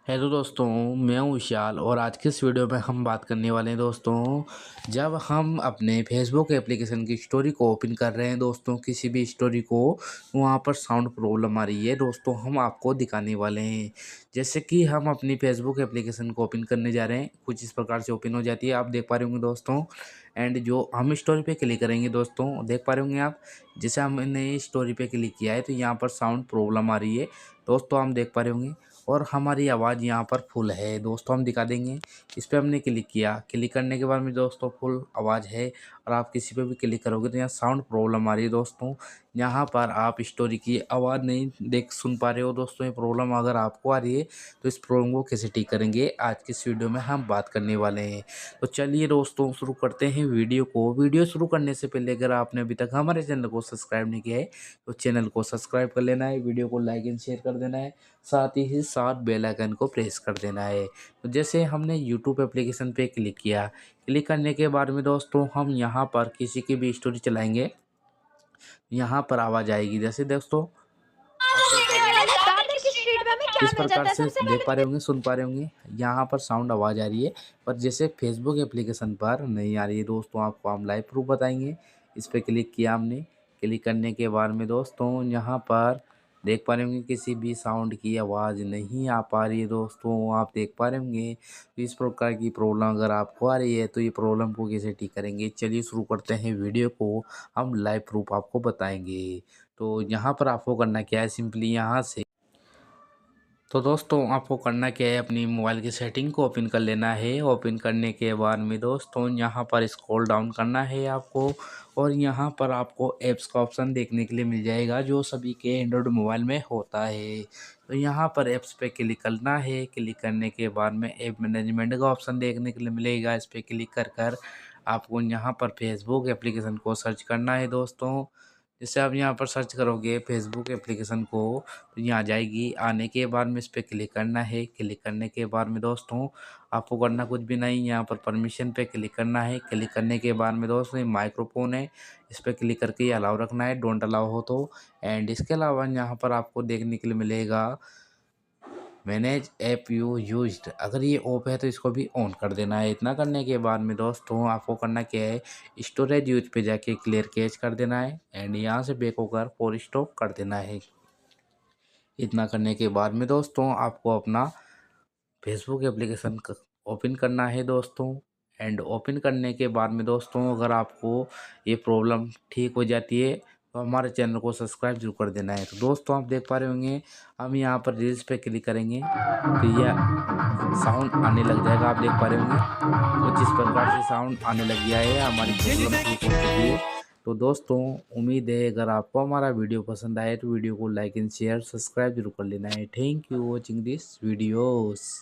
Hello दोस्तों, मैं हूँ विशाल और आज के इस वीडियो में हम बात करने वाले हैं दोस्तों। जब हम अपने फेसबुक एप्लीकेशन की स्टोरी को ओपन कर रहे हैं दोस्तों, किसी भी स्टोरी को, वहाँ पर साउंड प्रॉब्लम आ रही है दोस्तों, हम आपको दिखाने वाले हैं। जैसे कि हम अपनी फेसबुक एप्लीकेशन को ओपन करने जा रहे हैं, कुछ इस प्रकार से ओपन हो जाती है, आप देख पा रहे होंगे दोस्तों। एंड जो हम स्टोरी पे क्लिक करेंगे दोस्तों, देख पा रहे होंगे आप, जैसे हमने स्टोरी पे क्लिक किया है तो यहाँ पर साउंड प्रॉब्लम आ रही है दोस्तों, हम देख पा रहे होंगे। और हमारी आवाज़ यहाँ पर फुल है दोस्तों, हम दिखा देंगे। इस पर हमने क्लिक किया, क्लिक करने के बाद में दोस्तों फुल आवाज़ है। और आप किसी पे भी क्लिक करोगे तो यहाँ साउंड प्रॉब्लम आ रही है दोस्तों। यहाँ पर आप स्टोरी की आवाज़ नहीं सुन पा रहे हो दोस्तों। ये प्रॉब्लम अगर आपको आ रही है तो इस प्रॉब्लम को कैसे ठीक करेंगे, आज की इस वीडियो में हम बात करने वाले हैं। तो चलिए दोस्तों शुरू करते हैं वीडियो को। वीडियो शुरू करने से पहले अगर आपने अभी तक हमारे चैनल को सब्सक्राइब नहीं किया है तो चैनल को सब्सक्राइब कर लेना है, वीडियो को लाइक एंड शेयर कर देना है, साथ ही साथ बेल आइकन को प्रेस कर देना है। तो जैसे हमने यूट्यूब एप्लीकेशन पे क्लिक किया, क्लिक करने के बाद में दोस्तों हम यहाँ पर किसी की भी स्टोरी चलाएंगे, यहाँ पर आवाज़ आएगी। जैसे दोस्तों दादर की स्ट्रीट में हमें क्या इस मिल प्रकार जाता है से सबसे देख पहले? पा रहे होंगे, सुन पा रहे होंगे, यहाँ पर साउंड आवाज़ आ रही है। पर जैसे फेसबुक एप्लीकेशन पर नहीं आ रही है दोस्तों, आपको हम लाइव प्रूफ बताएंगे। इस पर क्लिक किया हमने, क्लिक करने के बाद में दोस्तों यहाँ पर देख पा रहे होंगे किसी भी साउंड की आवाज़ नहीं आ पा रही है दोस्तों, आप देख पा रहे होंगे। तो इस प्रकार की प्रॉब्लम अगर आपको आ रही है तो ये प्रॉब्लम को कैसे ठीक करेंगे, चलिए शुरू करते हैं वीडियो को। हम लाइव प्रूफ आपको बताएंगे। तो यहाँ पर आपको करना क्या है, सिंपली यहाँ से तो दोस्तों आपको करना क्या है, अपनी मोबाइल की सेटिंग को ओपन कर लेना है। ओपन करने के बाद में दोस्तों यहाँ पर स्क्रॉल डाउन करना है आपको, और यहाँ पर आपको ऐप्स का ऑप्शन देखने के लिए मिल जाएगा जो सभी के एंड्रॉयड मोबाइल में होता है। तो यहाँ पर ऐप्स पे क्लिक करना है। क्लिक करने के बाद में ऐप मैनेजमेंट का ऑप्शन देखने के लिए मिलेगा। इस पर क्लिक कर आपको यहाँ पर फेसबुक एप्लीकेशन को सर्च करना है दोस्तों। जैसे आप यहाँ पर सर्च करोगे फेसबुक एप्लीकेशन को तो यहाँ आ जाएगी। आने के बाद में इस पर क्लिक करना है। क्लिक करने के बाद में दोस्तों आपको करना कुछ भी नहीं, यहाँ पर परमिशन पे क्लिक करना है। क्लिक करने के बाद में दोस्तों ये माइक्रोफोन है, इस पर क्लिक करके ये अलाउ रखना है, डोंट अलाउ हो तो। एंड इसके अलावा यहाँ पर आपको देखने के लिए मिलेगा मैनेज ऐप यू यूज्ड, अगर ये ऑफ है तो इसको भी ऑन कर देना है। इतना करने के बाद में दोस्तों आपको करना क्या है, स्टोरेज यूज पे जाके क्लियर कैच कर देना है एंड यहाँ से बैक होकर फोर स्टॉप कर देना है। इतना करने के बाद में दोस्तों आपको अपना फेसबुक एप्लीकेशन ओपन करना है दोस्तों। एंड ओपन करने के बाद में दोस्तों अगर आपको ये प्रॉब्लम ठीक हो जाती है तो हमारे चैनल को सब्सक्राइब जरूर कर देना है। तो दोस्तों आप देख पा रहे होंगे, हम यहाँ पर रील्स पे क्लिक करेंगे तो यह साउंड आने लग जाएगा, आप देख पा रहे होंगे। कुछ इस प्रकार से साउंड आने लग गया है, हमारी प्रॉब्लम ठीक हो चुकी है। तो दोस्तों उम्मीद है अगर आपको हमारा वीडियो पसंद आए तो वीडियो को लाइक एंड शेयर सब्सक्राइब जरूर कर लेना है। Thank you watching this videos.